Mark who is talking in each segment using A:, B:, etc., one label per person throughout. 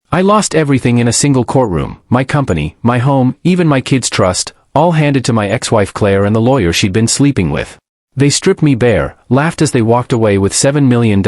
A: I lost everything in a single courtroom, my company, my home, even my kids' trust, all handed to my ex-wife Claire and the lawyer she'd been sleeping with. They stripped me bare, laughed as they walked away with $7 million,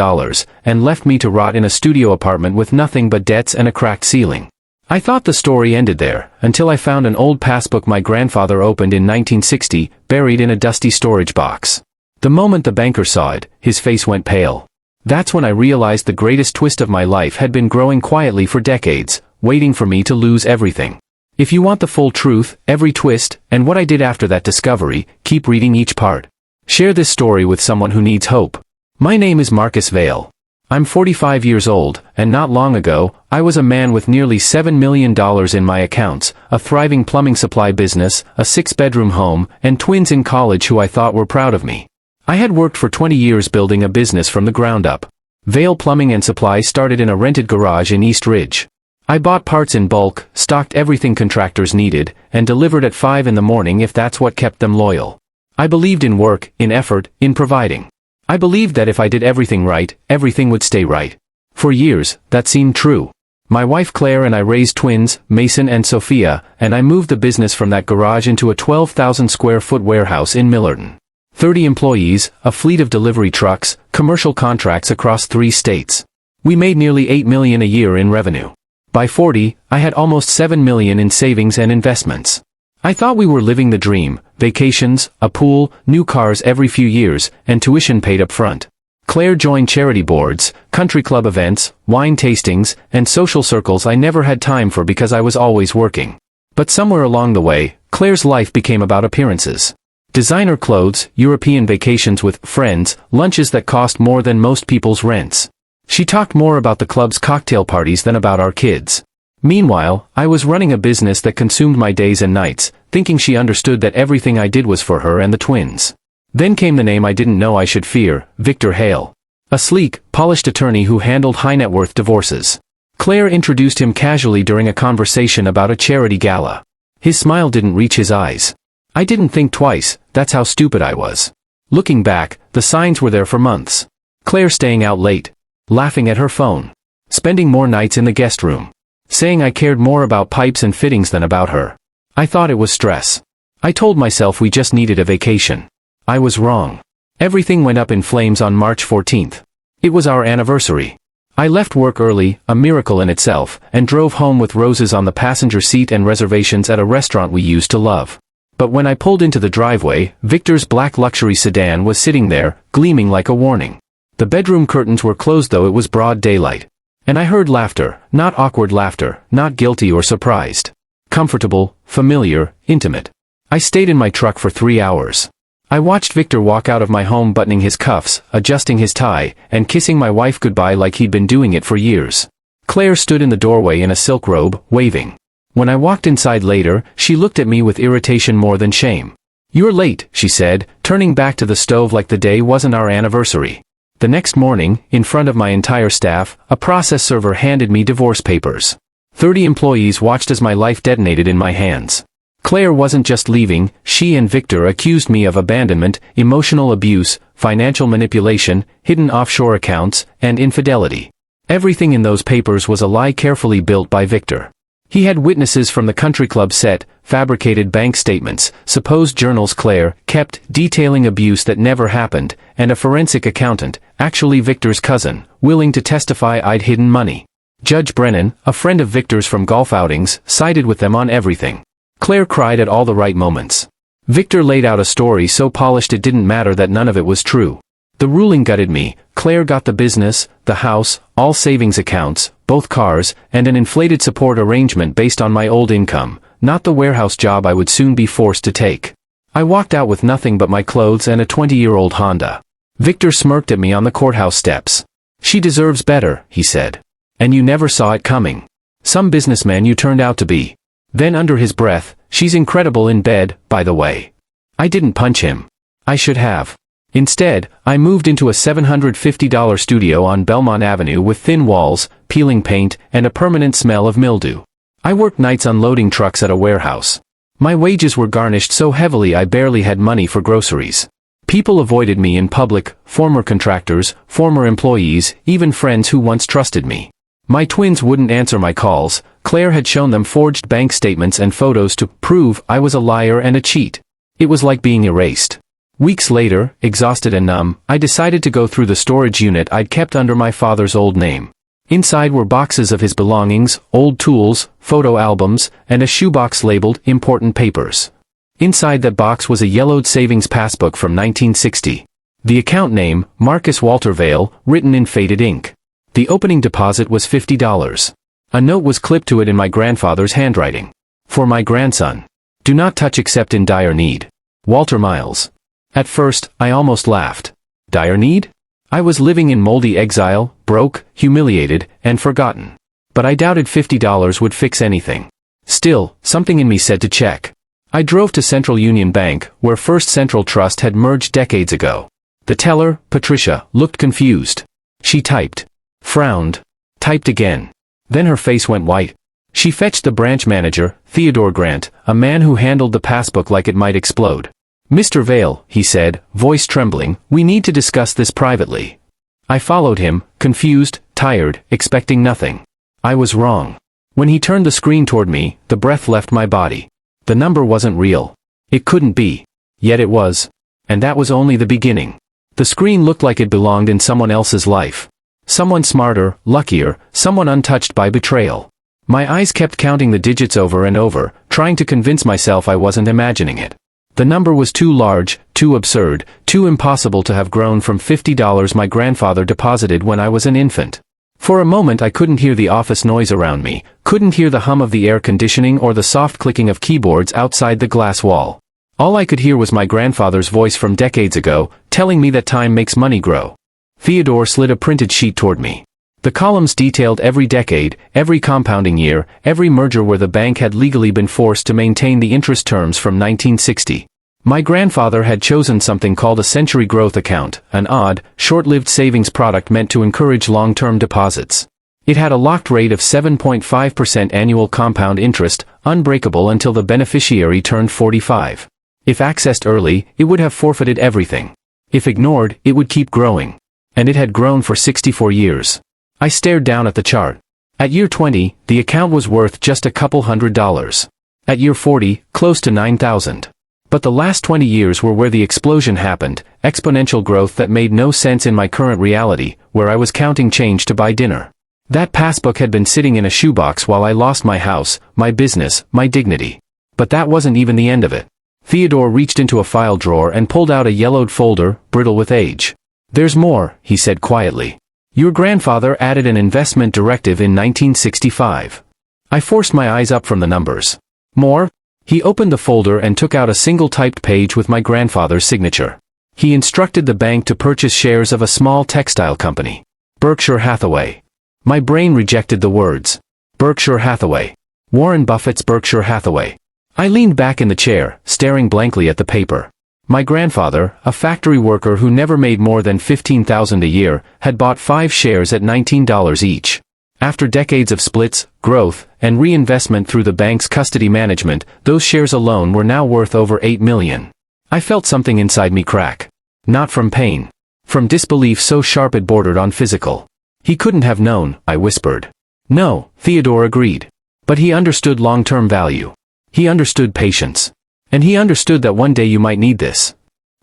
A: and left me to rot in a studio apartment with nothing but debts and a cracked ceiling. I thought the story ended there, until I found an old passbook my grandfather opened in 1960, buried in a dusty storage box. The moment the banker saw it, his face went pale. That's when I realized the greatest twist of my life had been growing quietly for decades, waiting for me to lose everything. If you want the full truth, every twist, and what I did after that discovery, keep reading each part. Share this story with someone who needs hope. My name is Marcus Vale. I'm 45 years old, and not long ago, I was a man with nearly $7 million in my accounts, a thriving plumbing supply business, a 6-bedroom home, and twins in college who I thought were proud of me. I had worked for 20 years building a business from the ground up. Vale Plumbing and Supply started in a rented garage in East Ridge. I bought parts in bulk, stocked everything contractors needed, and delivered at 5 in the morning if that's what kept them loyal. I believed in work, in effort, in providing. I believed that if I did everything right, everything would stay right. For years, that seemed true. My wife Claire and I raised twins, Mason and Sophia, and I moved the business from that garage into a 12,000 square foot warehouse in Millerton. 30 employees, a fleet of delivery trucks, commercial contracts across 3 states. We made nearly $8 million a year in revenue. By 40, I had almost $7 million in savings and investments. I thought we were living the dream: vacations, a pool, new cars every few years, and tuition paid up front. Claire joined charity boards, country club events, wine tastings, and social circles I never had time for because I was always working. But somewhere along the way, Claire's life became about appearances. Designer clothes, European vacations with friends, lunches that cost more than most people's rents. She talked more about the club's cocktail parties than about our kids. Meanwhile, I was running a business that consumed my days and nights, thinking she understood that everything I did was for her and the twins. Then came the name I didn't know I should fear, Victor Hale. A sleek, polished attorney who handled high-net-worth divorces. Claire introduced him casually during a conversation about a charity gala. His smile didn't reach his eyes. I didn't think twice, that's how stupid I was. Looking back, the signs were there for months. Claire staying out late. Laughing at her phone. Spending more nights in the guest room. Saying I cared more about pipes and fittings than about her. I thought it was stress. I told myself we just needed a vacation. I was wrong. Everything went up in flames on March 14th. It was our anniversary. I left work early, a miracle in itself, and drove home with roses on the passenger seat and reservations at a restaurant we used to love. But when I pulled into the driveway, Victor's black luxury sedan was sitting there, gleaming like a warning. The bedroom curtains were closed though it was broad daylight. And I heard laughter, not awkward laughter, not guilty or surprised. Comfortable, familiar, intimate. I stayed in my truck for 3 hours. I watched Victor walk out of my home buttoning his cuffs, adjusting his tie, and kissing my wife goodbye like he'd been doing it for years. Claire stood in the doorway in a silk robe, waving. When I walked inside later, she looked at me with irritation more than shame. "You're late," she said, turning back to the stove like the day wasn't our anniversary. The next morning, in front of my entire staff, a process server handed me divorce papers. 30 employees watched as my life detonated in my hands. Claire wasn't just leaving, she and Victor accused me of abandonment, emotional abuse, financial manipulation, hidden offshore accounts, and infidelity. Everything in those papers was a lie carefully built by Victor. He had witnesses from the country club set, fabricated bank statements, supposed journals Claire kept detailing abuse that never happened, and a forensic accountant, actually Victor's cousin, willing to testify I'd hidden money. Judge Brennan, a friend of Victor's from golf outings, sided with them on everything. Claire cried at all the right moments. Victor laid out a story so polished it didn't matter that none of it was true. The ruling gutted me. Claire got the business, the house, all savings accounts, both cars, and an inflated support arrangement based on my old income, not the warehouse job I would soon be forced to take. I walked out with nothing but my clothes and a 20-year-old Honda. Victor smirked at me on the courthouse steps. "She deserves better," he said. "And you never saw it coming. Some businessman you turned out to be." Then under his breath, "She's incredible in bed, by the way." I didn't punch him. I should have. Instead, I moved into a $750 studio on Belmont Avenue with thin walls, peeling paint, and a permanent smell of mildew. I worked nights unloading trucks at a warehouse. My wages were garnished so heavily I barely had money for groceries. People avoided me in public, former contractors, former employees, even friends who once trusted me. My twins wouldn't answer my calls. Claire had shown them forged bank statements and photos to prove I was a liar and a cheat. It was like being erased. Weeks later, exhausted and numb, I decided to go through the storage unit I'd kept under my father's old name. Inside were boxes of his belongings, old tools, photo albums, and a shoebox labeled Important Papers. Inside that box was a yellowed savings passbook from 1960. The account name, Marcus Walter Vale, written in faded ink. The opening deposit was $50. A note was clipped to it in my grandfather's handwriting. For my grandson. Do not touch except in dire need. Walter Miles. At first, I almost laughed. Dire need? I was living in moldy exile, broke, humiliated, and forgotten. But I doubted $50 would fix anything. Still, something in me said to check. I drove to Central Union Bank, where First Central Trust had merged decades ago. The teller, Patricia, looked confused. She typed. Frowned. Typed again. Then her face went white. She fetched the branch manager, Theodore Grant, a man who handled the passbook like it might explode. Mr. Vale, he said, voice trembling, we need to discuss this privately. I followed him, confused, tired, expecting nothing. I was wrong. When he turned the screen toward me, the breath left my body. The number wasn't real. It couldn't be. Yet it was. And that was only the beginning. The screen looked like it belonged in someone else's life. Someone smarter, luckier, someone untouched by betrayal. My eyes kept counting the digits over and over, trying to convince myself I wasn't imagining it. The number was too large, too absurd, too impossible to have grown from $50 my grandfather deposited when I was an infant. For a moment I couldn't hear the office noise around me, couldn't hear the hum of the air conditioning or the soft clicking of keyboards outside the glass wall. All I could hear was my grandfather's voice from decades ago, telling me that time makes money grow. Theodore slid a printed sheet toward me. The columns detailed every decade, every compounding year, every merger where the bank had legally been forced to maintain the interest terms from 1960. My grandfather had chosen something called a Century Growth Account, an odd, short-lived savings product meant to encourage long-term deposits. It had a locked rate of 7.5% annual compound interest, unbreakable until the beneficiary turned 45. If accessed early, it would have forfeited everything. If ignored, it would keep growing. And it had grown for 64 years. I stared down at the chart. At year 20, the account was worth just a couple $100. At year 40, close to $9,000. But the last 20 years were where the explosion happened, exponential growth that made no sense in my current reality, where I was counting change to buy dinner. That passbook had been sitting in a shoebox while I lost my house, my business, my dignity. But that wasn't even the end of it. Theodore reached into a file drawer and pulled out a yellowed folder, brittle with age. There's more, he said quietly. Your grandfather added an investment directive in 1965. I forced my eyes up from the numbers. More? He opened the folder and took out a single typed page with my grandfather's signature. He instructed the bank to purchase shares of a small textile company. Berkshire Hathaway. My brain rejected the words. Berkshire Hathaway. Warren Buffett's Berkshire Hathaway. I leaned back in the chair, staring blankly at the paper. My grandfather, a factory worker who never made more than $15,000 a year, had bought 5 shares at $19 each. After decades of splits, growth, and reinvestment through the bank's custody management, those shares alone were now worth over $8 million. I felt something inside me crack. Not from pain. From disbelief so sharp it bordered on physical. He couldn't have known, I whispered. No, Theodore agreed. But he understood long-term value. He understood patience. And he understood that one day you might need this.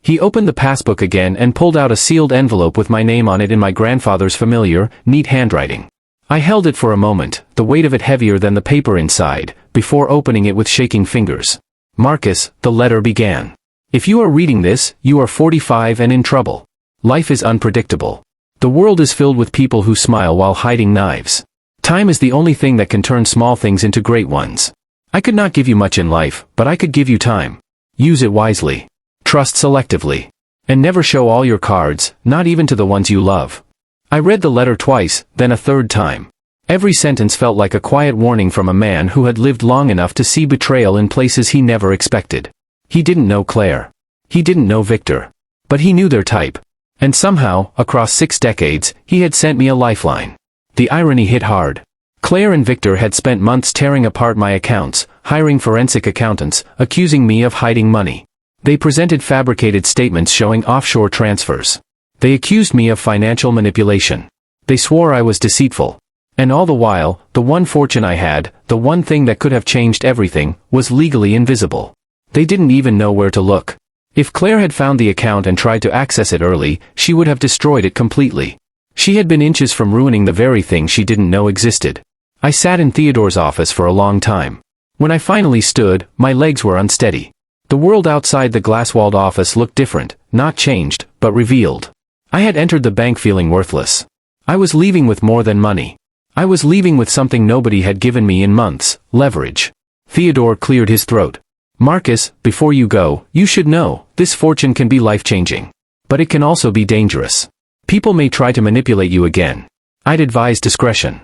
A: He opened the passbook again and pulled out a sealed envelope with my name on it in my grandfather's familiar, neat handwriting. I held it for a moment, the weight of it heavier than the paper inside, before opening it with shaking fingers. Marcus, the letter began. If you are reading this, you are 45 and in trouble. Life is unpredictable. The world is filled with people who smile while hiding knives. Time is the only thing that can turn small things into great ones. I could not give you much in life, but I could give you time. Use it wisely. Trust selectively. And never show all your cards, not even to the ones you love. I read the letter twice, then a third time. Every sentence felt like a quiet warning from a man who had lived long enough to see betrayal in places he never expected. He didn't know Claire. He didn't know Victor. But he knew their type. And somehow, across 6 decades, he had sent me a lifeline. The irony hit hard. Claire and Victor had spent months tearing apart my accounts, hiring forensic accountants, accusing me of hiding money. They presented fabricated statements showing offshore transfers. They accused me of financial manipulation. They swore I was deceitful. And all the while, the one fortune I had, the one thing that could have changed everything, was legally invisible. They didn't even know where to look. If Claire had found the account and tried to access it early, she would have destroyed it completely. She had been inches from ruining the very thing she didn't know existed. I sat in Theodore's office for a long time. When I finally stood, my legs were unsteady. The world outside the glass-walled office looked different, not changed, but revealed. I had entered the bank feeling worthless. I was leaving with more than money. I was leaving with something nobody had given me in months: leverage. Theodore cleared his throat. Marcus, before you go, you should know, this fortune can be life-changing. But it can also be dangerous. People may try to manipulate you again. I'd advise discretion.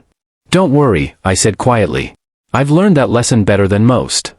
A: Don't worry, I said quietly. I've learned that lesson better than most.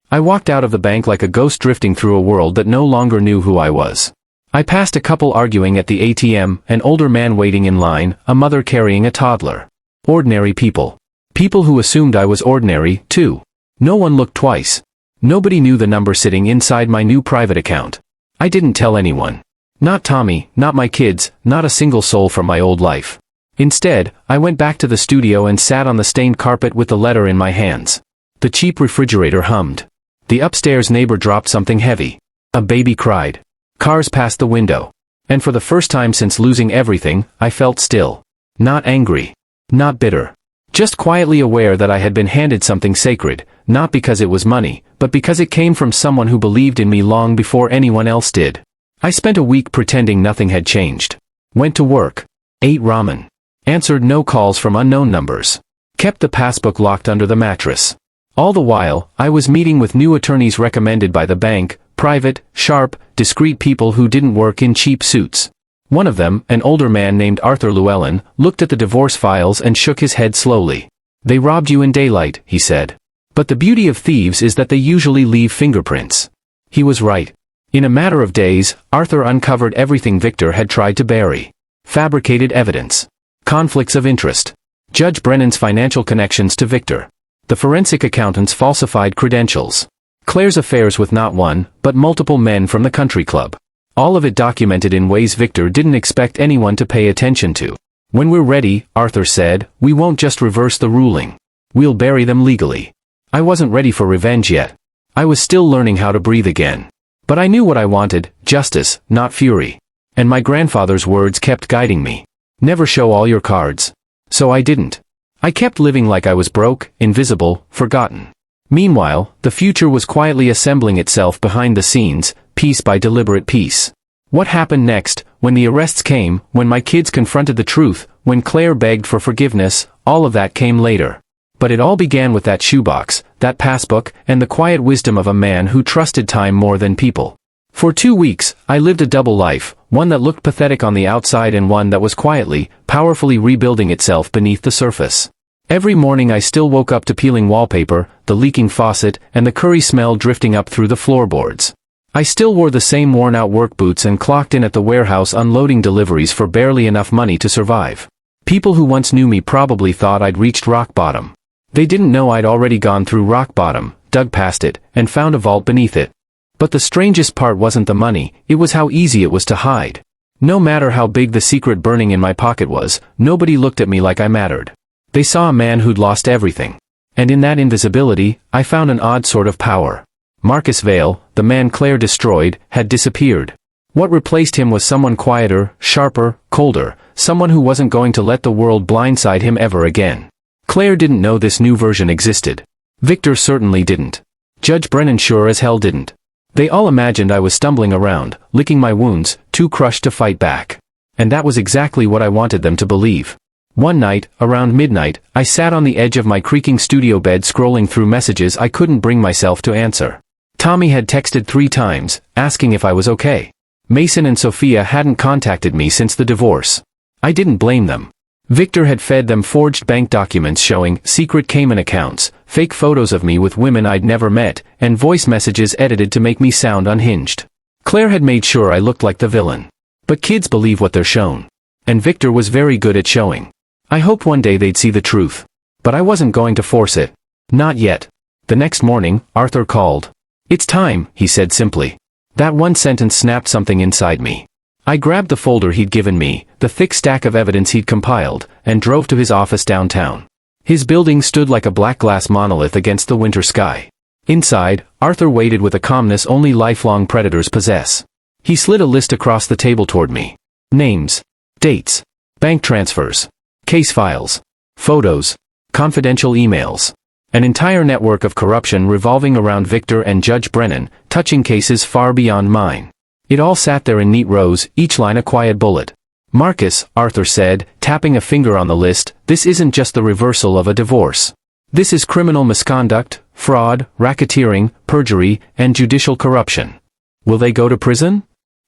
A: I walked out of the bank like a ghost drifting through a world that no longer knew who I was. I passed a couple arguing at the ATM, an older man waiting in line, a mother carrying a toddler. Ordinary people. People who assumed I was ordinary, too. No one looked twice. Nobody knew the number sitting inside my new private account. I didn't tell anyone. Not Tommy, not my kids, not a single soul from my old life. Instead, I went back to the studio and sat on the stained carpet with the letter in my hands. The cheap refrigerator hummed. The upstairs neighbor dropped something heavy. A baby cried. Cars passed the window. And for the first time since losing everything, I felt still. Not angry. Not bitter. Just quietly aware that I had been handed something sacred, not because it was money, but because it came from someone who believed in me long before anyone else did. I spent a week pretending nothing had changed. Went to work. Ate ramen. Answered no calls from unknown numbers. Kept the passbook locked under the mattress. All the while, I was meeting with new attorneys recommended by the bank, private, sharp, discreet people who didn't work in cheap suits. One of them, an older man named Arthur Llewellyn, looked at the divorce files and shook his head slowly. They robbed you in daylight, he said. But the beauty of thieves is that they usually leave fingerprints. He was right. In a matter of days, Arthur uncovered everything Victor had tried to bury. Fabricated evidence. Conflicts of interest. Judge Brennan's financial connections to Victor. The forensic accountant's falsified credentials. Claire's affairs with not one, but multiple men from the country club. All of it documented in ways Victor didn't expect anyone to pay attention to. When we're ready, Arthur said, we won't just reverse the ruling. We'll bury them legally. I wasn't ready for revenge yet. I was still learning how to breathe again. But I knew what I wanted: justice, not fury. And my grandfather's words kept guiding me. Never show all your cards. So I didn't. I kept living like I was broke, invisible, forgotten. Meanwhile, the future was quietly assembling itself behind the scenes, piece by deliberate piece. What happened next, when the arrests came, when my kids confronted the truth, when Claire begged for forgiveness, all of that came later. But it all began with that shoebox, that passbook, and the quiet wisdom of a man who trusted time more than people. For 2 weeks, I lived a double life, one that looked pathetic on the outside and one that was quietly, powerfully rebuilding itself beneath the surface. Every morning I still woke up to peeling wallpaper, the leaking faucet, and the curry smell drifting up through the floorboards. I still wore the same worn-out work boots and clocked in at the warehouse unloading deliveries for barely enough money to survive. People who once knew me probably thought I'd reached rock bottom. They didn't know I'd already gone through rock bottom, dug past it, and found a vault beneath it. But the strangest part wasn't the money, it was how easy it was to hide. No matter how big the secret burning in my pocket was, nobody looked at me like I mattered. They saw a man who'd lost everything. And in that invisibility, I found an odd sort of power. Marcus Vale, the man Claire destroyed, had disappeared. What replaced him was someone quieter, sharper, colder, someone who wasn't going to let the world blindside him ever again. Claire didn't know this new version existed. Victor certainly didn't. Judge Brennan sure as hell didn't. They all imagined I was stumbling around, licking my wounds, too crushed to fight back. And that was exactly what I wanted them to believe. One night, around midnight, I sat on the edge of my creaking studio bed scrolling through messages I couldn't bring myself to answer. Tommy had texted 3 times, asking if I was okay. Mason and Sophia hadn't contacted me since the divorce. I didn't blame them. Victor had fed them forged bank documents showing secret Cayman accounts, fake photos of me with women I'd never met, and voice messages edited to make me sound unhinged. Claire had made sure I looked like the villain. But kids believe what they're shown. And Victor was very good at showing. I hoped one day they'd see the truth. But I wasn't going to force it. Not yet. The next morning, Arthur called. "It's time," he said simply. That one sentence snapped something inside me. I grabbed the folder he'd given me, the thick stack of evidence he'd compiled, and drove to his office downtown. His building stood like a black glass monolith against the winter sky. Inside, Arthur waited with a calmness only lifelong predators possess. He slid a list across the table toward me. Names, dates, bank transfers, case files, photos, confidential emails. An entire network of corruption revolving around Victor and Judge Brennan, touching cases far beyond mine. It all sat there in neat rows, each line a quiet bullet. Marcus, Arthur said, tapping a finger on the list, this isn't just the reversal of a divorce. This is criminal misconduct, fraud, racketeering, perjury, and judicial corruption. Will they go to prison?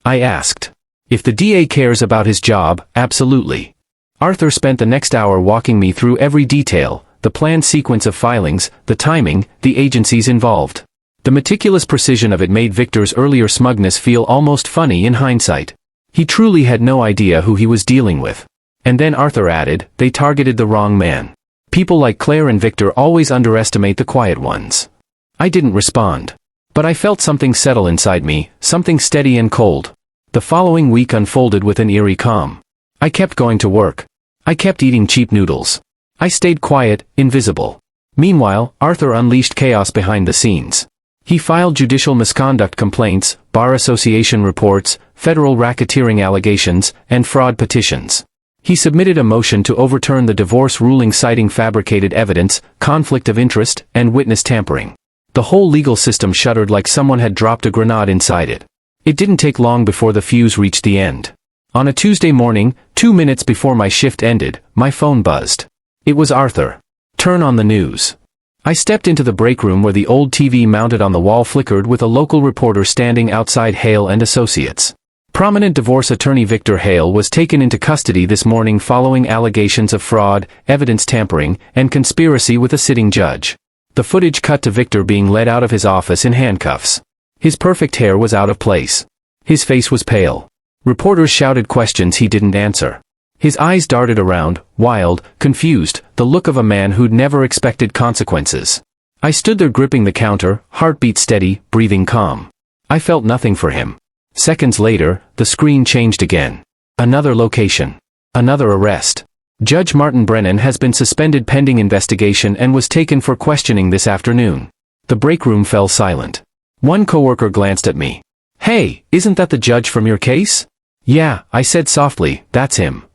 A: I asked. If the DA cares about his job, absolutely. Arthur spent the next hour walking me through every detail, the planned sequence of filings, the timing, the agencies involved. The meticulous precision of it made Victor's earlier smugness feel almost funny in hindsight. He truly had no idea who he was dealing with. And then Arthur added, they targeted the wrong man. People like Claire and Victor always underestimate the quiet ones. I didn't respond. But I felt something settle inside me, something steady and cold. The following week unfolded with an eerie calm. I kept going to work. I kept eating cheap noodles. I stayed quiet, invisible. Meanwhile, Arthur unleashed chaos behind the scenes. He filed judicial misconduct complaints, bar association reports, federal racketeering allegations, and fraud petitions. He submitted a motion to overturn the divorce ruling citing fabricated evidence, conflict of interest, and witness tampering. The whole legal system shuddered like someone had dropped a grenade inside it. It didn't take long before the fuse reached the end. On a Tuesday morning, 2 minutes before my shift ended, my phone buzzed. It was Arthur. Turn on the news. I stepped into the break room where the old TV mounted on the wall flickered with a local reporter standing outside Hale and Associates. Prominent divorce attorney Victor Hale was taken into custody this morning following allegations of fraud, evidence tampering, and conspiracy with a sitting judge. The footage cut to Victor being led out of his office in handcuffs. His perfect hair was out of place. His face was pale. Reporters shouted questions he didn't answer. His eyes darted around, wild, confused, the look of a man who'd never expected consequences. I stood there gripping the counter, heartbeat steady, breathing calm. I felt nothing for him. Seconds later, the screen changed again. Another location. Another arrest. Judge Martin Brennan has been suspended pending investigation and was taken for questioning this afternoon. The break room fell silent. One coworker glanced at me. Hey, isn't that the judge from your case? Yeah, I said softly, that's him.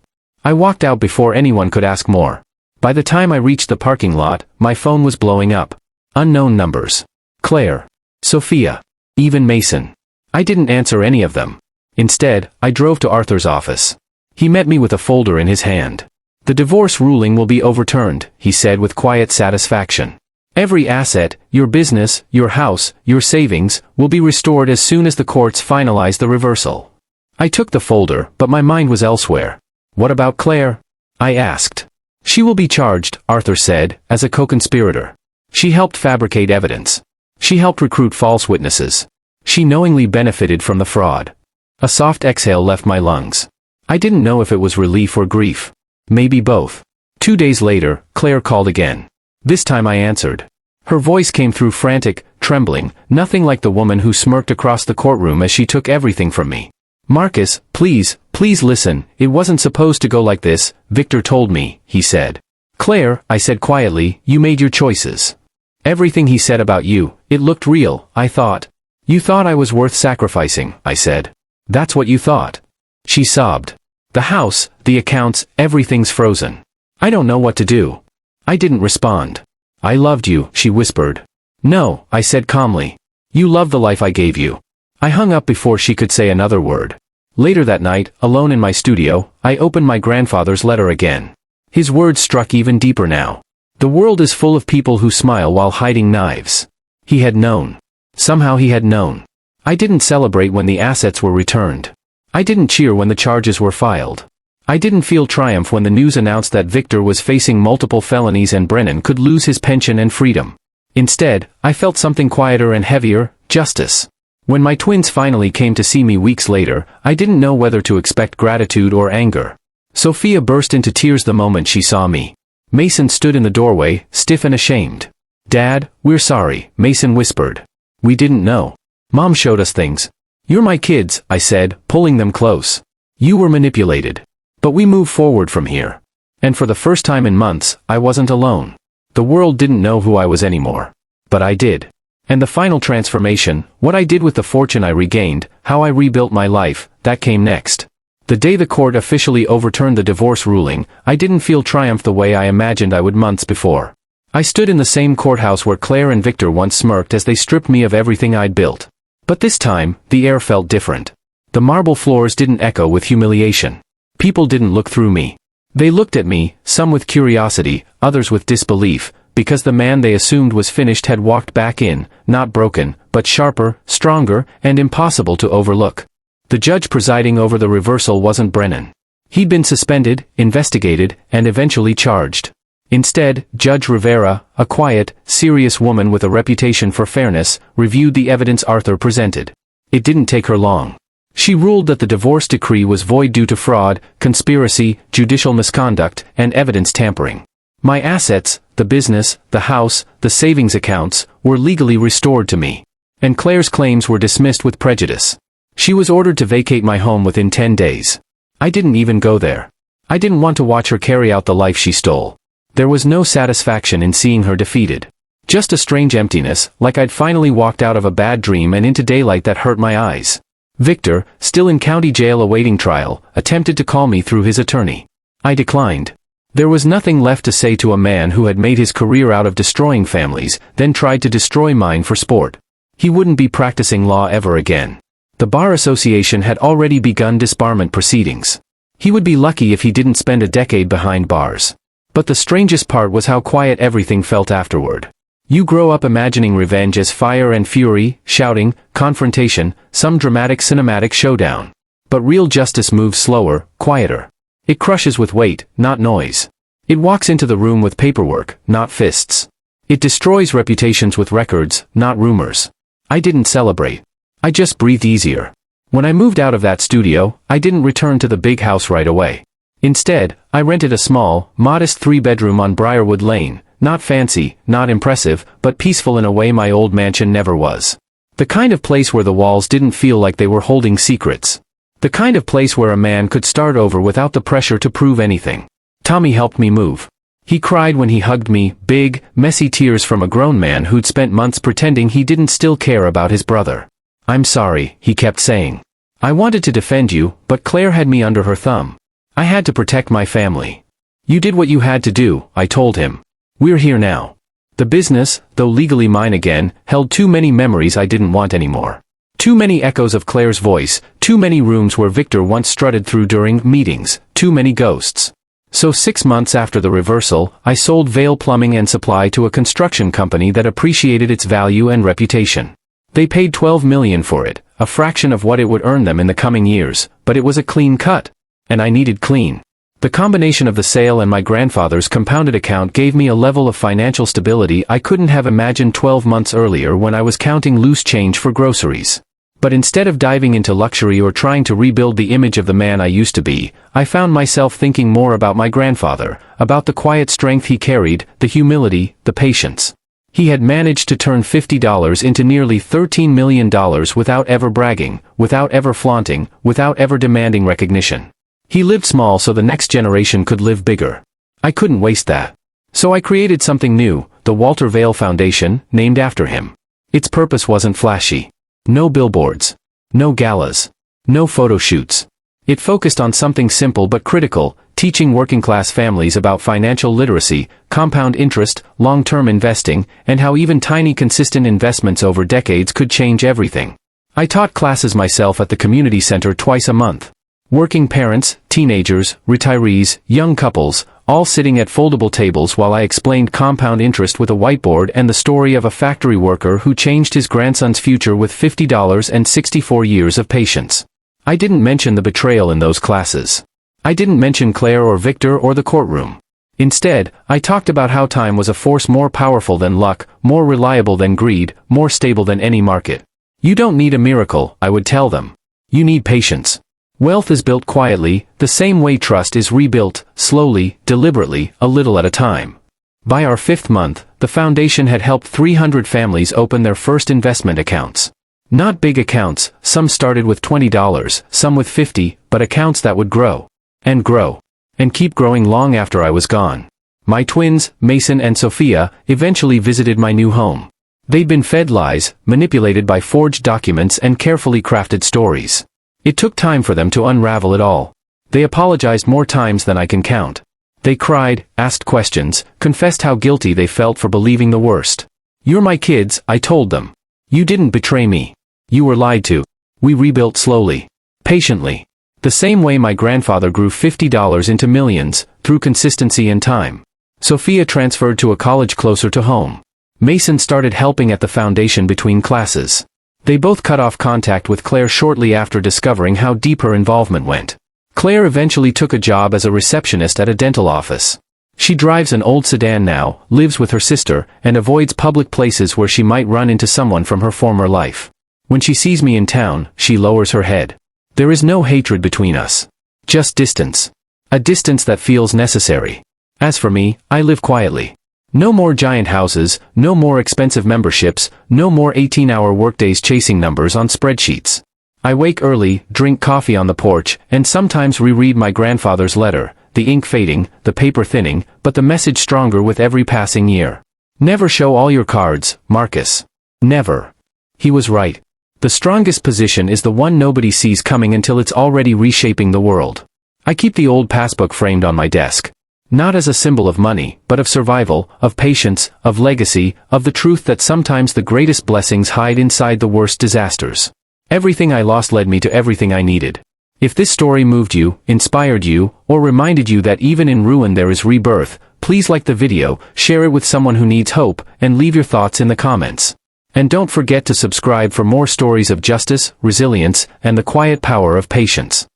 A: I walked out before anyone could ask more. By the time I reached the parking lot, my phone was blowing up. Unknown numbers. Claire. Sophia. Even Mason. I didn't answer any of them. Instead, I drove to Arthur's office. He met me with a folder in his hand. The divorce ruling will be overturned, he said with quiet satisfaction. Every asset, your business, your house, your savings, will be restored as soon as the courts finalize the reversal. I took the folder, but my mind was elsewhere. What about Claire? I asked. She will be charged, Arthur said, as a co-conspirator. She helped fabricate evidence. She helped recruit false witnesses. She knowingly benefited from the fraud. A soft exhale left my lungs. I didn't know if it was relief or grief. Maybe both. 2 days later, Claire called again. This time I answered. Her voice came through frantic, trembling, nothing like the woman who smirked across the courtroom as she took everything from me. Marcus, please listen, it wasn't supposed to go like this, Victor told me, he said. Claire, I said quietly, you made your choices. Everything he said about you, it looked real, I thought. You thought I was worth sacrificing, I said. That's what you thought. She sobbed. The house, the accounts, everything's frozen. I don't know what to do. I didn't respond. I loved you, she whispered. No, I said calmly. You love the life I gave you. I hung up before she could say another word. Later that night, alone in my studio, I opened my grandfather's letter again. His words struck even deeper now. The world is full of people who smile while hiding knives. He had known. Somehow he had known. I didn't celebrate when the assets were returned. I didn't cheer when the charges were filed. I didn't feel triumph when the news announced that Victor was facing multiple felonies and Brennan could lose his pension and freedom. Instead, I felt something quieter and heavier, justice. When my twins finally came to see me weeks later, I didn't know whether to expect gratitude or anger. Sophia burst into tears the moment she saw me. Mason stood in the doorway, stiff and ashamed. Dad, we're sorry, Mason whispered. We didn't know. Mom showed us things. You're my kids, I said, pulling them close. You were manipulated. But we move forward from here. And for the first time in months, I wasn't alone. The world didn't know who I was anymore. But I did. And the final transformation, what I did with the fortune I regained, how I rebuilt my life, that came next. The day the court officially overturned the divorce ruling, I didn't feel triumph the way I imagined I would months before. I stood in the same courthouse where Claire and Victor once smirked as they stripped me of everything I'd built. But this time, the air felt different. The marble floors didn't echo with humiliation. People didn't look through me. They looked at me, some with curiosity, others with disbelief, because the man they assumed was finished had walked back in, not broken, but sharper, stronger, and impossible to overlook. The judge presiding over the reversal wasn't Brennan. He'd been suspended, investigated, and eventually charged. Instead, Judge Rivera, a quiet, serious woman with a reputation for fairness, reviewed the evidence Arthur presented. It didn't take her long. She ruled that the divorce decree was void due to fraud, conspiracy, judicial misconduct, and evidence tampering. My assets, the business, the house, the savings accounts, were legally restored to me. And Claire's claims were dismissed with prejudice. She was ordered to vacate my home within 10 days. I didn't even go there. I didn't want to watch her carry out the life she stole. There was no satisfaction in seeing her defeated. Just a strange emptiness, like I'd finally walked out of a bad dream and into daylight that hurt my eyes. Victor, still in county jail awaiting trial, attempted to call me through his attorney. I declined. There was nothing left to say to a man who had made his career out of destroying families, then tried to destroy mine for sport. He wouldn't be practicing law ever again. The Bar Association had already begun disbarment proceedings. He would be lucky if he didn't spend a decade behind bars. But the strangest part was how quiet everything felt afterward. You grow up imagining revenge as fire and fury, shouting, confrontation, some dramatic cinematic showdown. But real justice moves slower, quieter. It crushes with weight, not noise. It walks into the room with paperwork, not fists. It destroys reputations with records, not rumors. I didn't celebrate. I just breathed easier. When I moved out of that studio, I didn't return to the big house right away. Instead, I rented a small, modest 3-bedroom on Briarwood Lane, not fancy, not impressive, but peaceful in a way my old mansion never was. The kind of place where the walls didn't feel like they were holding secrets. The kind of place where a man could start over without the pressure to prove anything. Tommy helped me move. He cried when he hugged me, big, messy tears from a grown man who'd spent months pretending he didn't still care about his brother. "I'm sorry," he kept saying. "I wanted to defend you, but Claire had me under her thumb. I had to protect my family." "You did what you had to do," I told him. "We're here now." The business, though legally mine again, held too many memories I didn't want anymore. Too many echoes of Claire's voice, too many rooms where Victor once strutted through during meetings, too many ghosts. So 6 months after the reversal, I sold Vale Plumbing and Supply to a construction company that appreciated its value and reputation. They paid $12 million for it, a fraction of what it would earn them in the coming years, but it was a clean cut. And I needed clean. The combination of the sale and my grandfather's compounded account gave me a level of financial stability I couldn't have imagined 12 months earlier when I was counting loose change for groceries. But instead of diving into luxury or trying to rebuild the image of the man I used to be, I found myself thinking more about my grandfather, about the quiet strength he carried, the humility, the patience. He had managed to turn $50 into nearly $13 million without ever bragging, without ever flaunting, without ever demanding recognition. He lived small so the next generation could live bigger. I couldn't waste that. So I created something new, the Walter Vale Foundation, named after him. Its purpose wasn't flashy. No billboards. No galas. No photo shoots. It focused on something simple but critical, teaching working-class families about financial literacy, compound interest, long-term investing, and how even tiny consistent investments over decades could change everything. I taught classes myself at the community center twice a month. Working parents, teenagers, retirees, young couples, all sitting at foldable tables while I explained compound interest with a whiteboard and the story of a factory worker who changed his grandson's future with $50 and 64 years of patience. I didn't mention the betrayal in those classes. I didn't mention Claire or Victor or the courtroom. Instead, I talked about how time was a force more powerful than luck, more reliable than greed, more stable than any market. You don't need a miracle, I would tell them. You need patience. Wealth is built quietly, the same way trust is rebuilt, slowly, deliberately, a little at a time. By our 5th month, the foundation had helped 300 families open their first investment accounts. Not big accounts, some started with $20, some with $50, but accounts that would grow. And grow. and keep growing long after I was gone. My twins, Mason and Sophia, eventually visited my new home. They'd been fed lies, manipulated by forged documents and carefully crafted stories. It took time for them to unravel it all. They apologized more times than I can count. They cried, asked questions, confessed how guilty they felt for believing the worst. "You're my kids," I told them. "You didn't betray me. You were lied to." We rebuilt slowly. Patiently. The same way my grandfather grew $50 into millions, through consistency and time. Sophia transferred to a college closer to home. Mason started helping at the foundation between classes. They both cut off contact with Claire shortly after discovering how deep her involvement went. Claire eventually took a job as a receptionist at a dental office. She drives an old sedan now, lives with her sister, and avoids public places where she might run into someone from her former life. When she sees me in town, she lowers her head. There is no hatred between us. Just distance. A distance that feels necessary. As for me, I live quietly. No more giant houses, no more expensive memberships, no more 18-hour workdays chasing numbers on spreadsheets. I wake early, drink coffee on the porch, and sometimes reread my grandfather's letter, the ink fading, the paper thinning, but the message stronger with every passing year. Never show all your cards, Marcus. Never. He was right. The strongest position is the one nobody sees coming until it's already reshaping the world. I keep the old passbook framed on my desk. Not as a symbol of money, but of survival, of patience, of legacy, of the truth that sometimes the greatest blessings hide inside the worst disasters. Everything I lost led me to everything I needed. If this story moved you, inspired you, or reminded you that even in ruin there is rebirth, please like the video, share it with someone who needs hope, and leave your thoughts in the comments. And don't forget to subscribe for more stories of justice, resilience, and the quiet power of patience.